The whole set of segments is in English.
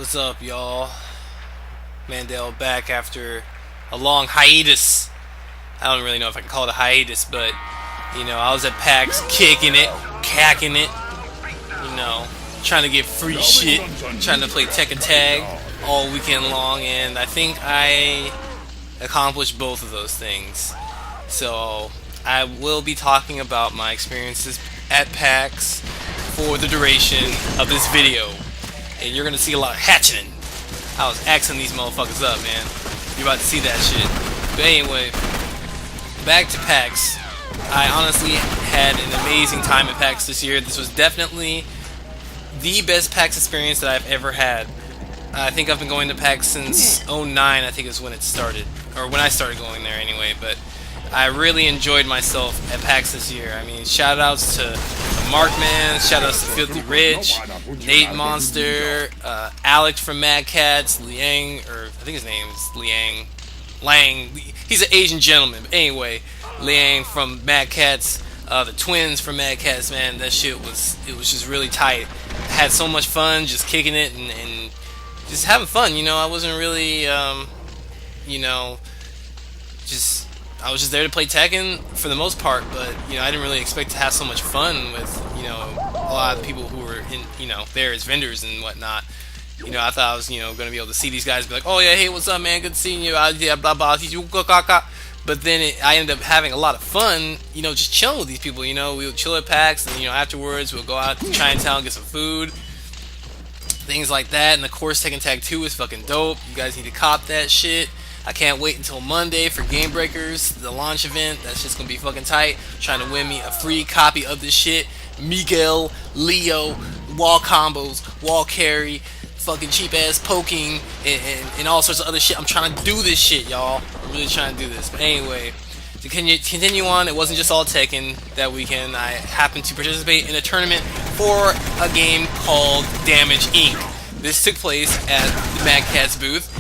What's up, y'all? Mandel back after a long hiatus. I don't really know if I can call it a hiatus, but I was at PAX kicking it, cacking it, trying to get free shit, trying to play Tekken Tag all weekend long, and I think I accomplished both of those things. So I will be talking about my experiences at PAX for the duration of this video, and you're gonna see a lot of hatcheting. I was axing these motherfuckers up, man. You're about to see that shit. But anyway, back to PAX. I honestly had an amazing time at PAX this year. This was definitely the best PAX experience that I've ever had. I think I've been going to PAX since '09, I think is when it started. Or when I started going there anyway, but I really enjoyed myself at PAX this year. I mean, shout outs to Markman, shout outs to Filthy Rich, Nate Monster, Alex from Mad Cats, Liang, or I think his name is Liang. Lang, he's an Asian gentleman. But anyway, Liang from Mad Cats, the twins from Mad Cats, man, that shit was just really tight. I had so much fun just kicking it and just having fun. I wasn't really, just I was just there to play Tekken for the most part, but I didn't really expect to have so much fun with a lot of people who were in there as vendors and whatnot. I thought I was going to be able to see these guys and be like, oh yeah, hey, what's up, man? Good seeing you. Yeah, blah blah. But then I ended up having a lot of fun, just chilling with these people. We would chill at PAX, and afterwards we'll go out to Chinatown, get some food, things like that. And of course, Tekken Tag 2 is fucking dope. You guys need to cop that shit. I can't wait until Monday for Game Breakers, the launch event. That's just gonna be fucking tight. Trying to win me a free copy of this shit. Miguel, Leo, wall combos, wall carry, fucking cheap ass poking, and all sorts of other shit. I'm trying to do this shit, y'all. I'm really trying to do this. But anyway, to continue on, it wasn't just all Tekken that weekend. I happened to participate in a tournament for a game called Damage Inc. This took place at the Mad Catz booth,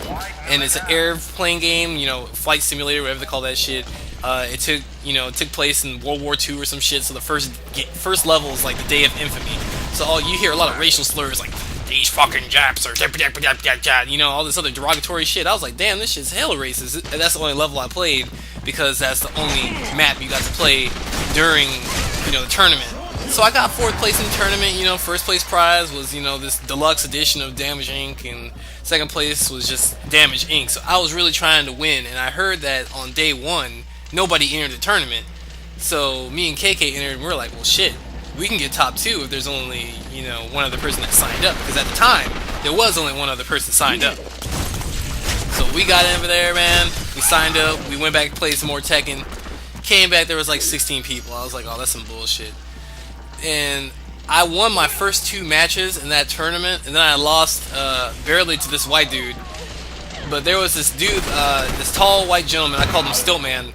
and it's an airplane game, flight simulator, whatever they call that shit. It took place in World War II or some shit. So the first level is like the Day of Infamy. So you hear a lot of racial slurs like these fucking Japs or all this other derogatory shit. I was like, damn, this shit's hella racist. And that's the only level I played because that's the only map you got to play during the tournament. So I got 4th place in the tournament. First place prize was this deluxe edition of Damage Inc. and second place was just Damage Inc. So I was really trying to win, and I heard that on day 1 nobody entered the tournament. So me and KK entered, and we were like, well shit, we can get top 2 if there's only one other person that signed up, because at the time there was only one other person signed up. So we got over there, man. We signed up. We went back to play some more Tekken. Came back, there was like 16 people. I was like, oh, that's some bullshit. And I won my first 2 matches in that tournament, and then I lost barely to this white dude. But there was this dude, this tall white gentleman. I called him Stiltman.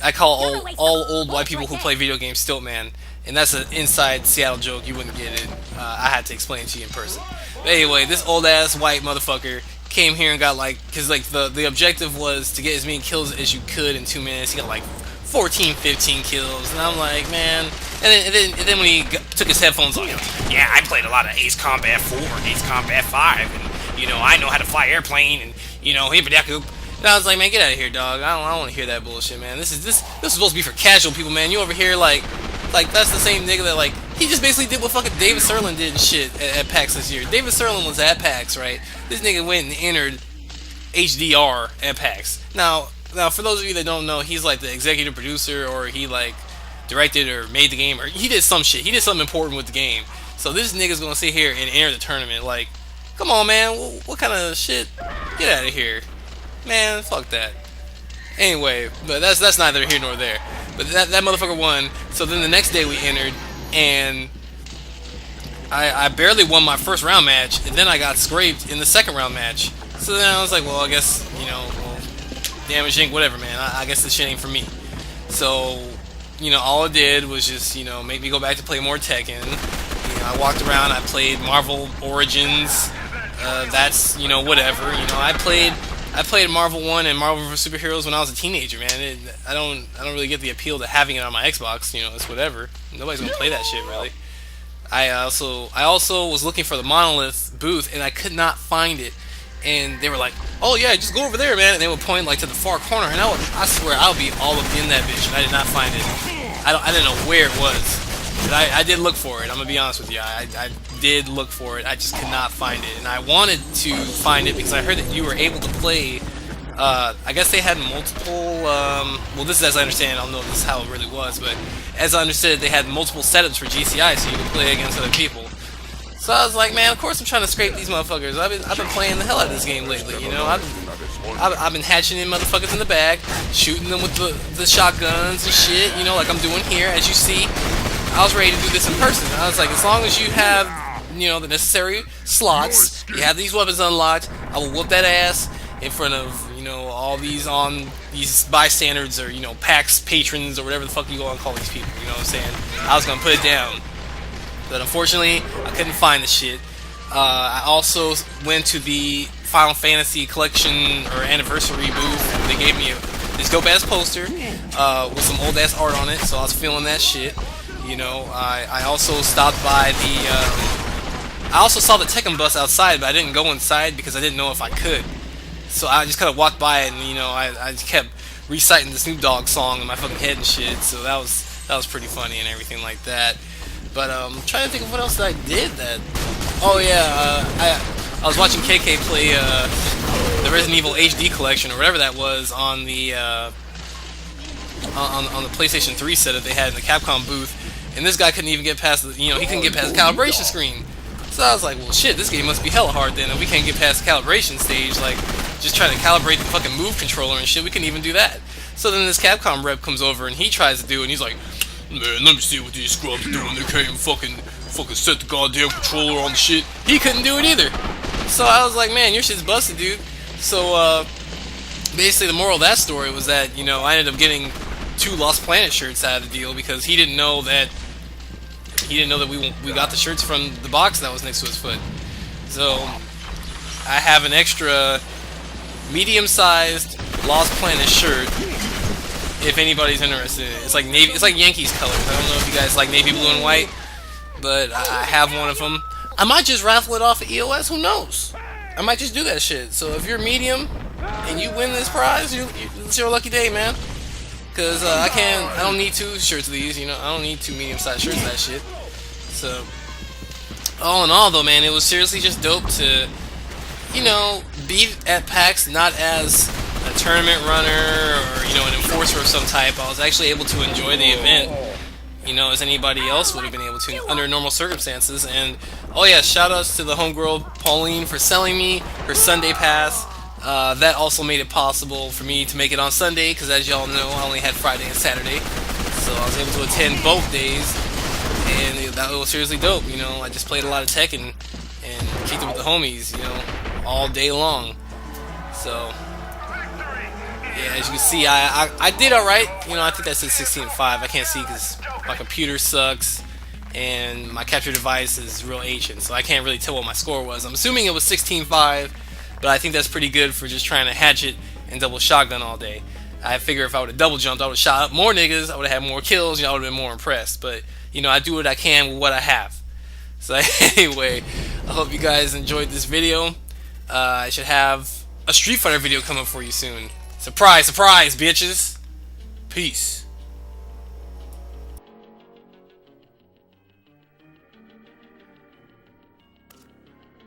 I call all old white people who play video games Stiltman, and that's an inside Seattle joke. You wouldn't get it. I had to explain it to you in person. But anyway, this old ass white motherfucker came here and got because the objective was to get as many kills as you could in 2 minutes. He got like 14, 15 kills, and I'm like, man. And then when he took his headphones off, yeah, I played a lot of Ace Combat 4 and Ace Combat 5, and I know how to fly airplane, and and I was like, man, get out of here, dog. I don't want to hear that bullshit, man. This is supposed to be for casual people, man. You over here like that's the same nigga that he just basically did what fucking David Serlin did and shit at PAX this year. David Serlin was at PAX, right? This nigga went and entered HDR at PAX. Now, for those of you that don't know, he's like the executive producer, or he directed or made the game, or he did some shit. He did something important with the game. So this nigga's gonna sit here and enter the tournament. Like, come on, man. What kind of shit? Get out of here, man. Fuck that. Anyway, but that's neither here nor there. But that motherfucker won. So then the next day we entered, and I barely won my first round match, and then I got scraped in the second round match. So then I was like, well, I guess Damage Inc. whatever, man. I guess this shit ain't for me. So all it did was just make me go back to play more Tekken. I walked around. I played Marvel Origins. That's whatever. I played Marvel 1 and Marvel vs. Superheroes when I was a teenager, man. I don't really get the appeal to having it on my Xbox. It's whatever. Nobody's gonna play that shit, really. I also was looking for the Monolith booth, and I could not find it. And they were like, "Oh yeah, just go over there, man." And they would point like to the far corner, and I swear I'll be all up in that bitch, and I did not find it. I didn't know where it was, but I did look for it. I'm gonna be honest with you. I did look for it. I just could not find it, and I wanted to find it because I heard that you were able to play. I guess they had multiple. Well, this is as I understand. I don't know if this is how it really was, but as I understood, they had multiple setups for GCI, so you could play against other people. So I was like, man, of course I'm trying to scrape these motherfuckers. I've been playing the hell out of this game lately, you know. I've been hatching in motherfuckers in the bag, shooting them with the shotguns and shit, you know, like I'm doing here. As you see, I was ready to do this in person. I was like, as long as you have, you know, the necessary slots, you have these weapons unlocked, I will whoop that ass in front of, you know, all these bystanders or, you know, PAX patrons or whatever the fuck you go and call these people. You know what I'm saying? I was gonna put it down. But unfortunately, I couldn't find the shit. I also went to the Final Fantasy Collection or Anniversary booth. They gave me this dope ass poster with some old ass art on it, so I was feeling that shit. You know, I also stopped by I also saw the Tekken bus outside, but I didn't go inside because I didn't know if I could. So I just kind of walked by it, and you know, I just kept reciting the Snoop Dogg song in my fucking head and shit. So that was pretty funny and everything like that. But I'm trying to think of what else I did that. Oh yeah, I was watching KK play the Resident Evil HD collection or whatever that was on the on the PlayStation 3 setup they had in the Capcom booth, and this guy couldn't even get past the, you know, he couldn't get past the calibration screen. So I was like, well shit, this game must be hella hard then if we can't get past the calibration stage, like just trying to calibrate the fucking move controller and shit, we couldn't even do that. So then this Capcom rep comes over and he tries to do it and he's like, man, let me see what these scrubs are doing. They can't even fucking set the goddamn controller on the shit. He couldn't do it either. So I was like, man, your shit's busted, dude. So basically the moral of that story was that, you know, I ended up getting 2 Lost Planet shirts out of the deal because he didn't know that we got the shirts from the box that was next to his foot. So I have an extra medium-sized Lost Planet shirt. If anybody's interested in it. It's like navy. It's like Yankees colors. I don't know if you guys like navy blue and white, but I have one of them. I might just raffle it off at EOS. Who knows? I might just do that shit. So if you're medium and you win this prize, it's your lucky day, man. Cause I don't need 2 shirts of these. You know, I don't need 2 medium-sized shirts of that shit. So all in all, though, man, it was seriously just dope to, you know, be at PAX not as a tournament runner or, you know, an enforcer of some type. I was actually able to enjoy the event, you know, as anybody else would have been able to under normal circumstances. And oh yeah, shout outs to the homegirl Pauline for selling me her Sunday pass. That also made it possible for me to make it on Sunday because, as y'all know, I only had Friday and Saturday, so I was able to attend both days, and that was seriously dope. You know, I just played a lot of Tekken and kicked it with the homies, you know, all day long. So yeah, as you can see, I did alright. You know, I think that said 16-5. I can't see because my computer sucks and my capture device is real ancient, so I can't really tell what my score was. I'm assuming it was 16-5, but I think that's pretty good for just trying to hatchet and double shotgun all day. I figure if I would have double jumped, I would have shot up more niggas, I would have had more kills, you know, I would have been more impressed. But, you know, I do what I can with what I have. So anyway, I hope you guys enjoyed this video. I should have a Street Fighter video coming for you soon. Surprise, surprise, bitches. Peace.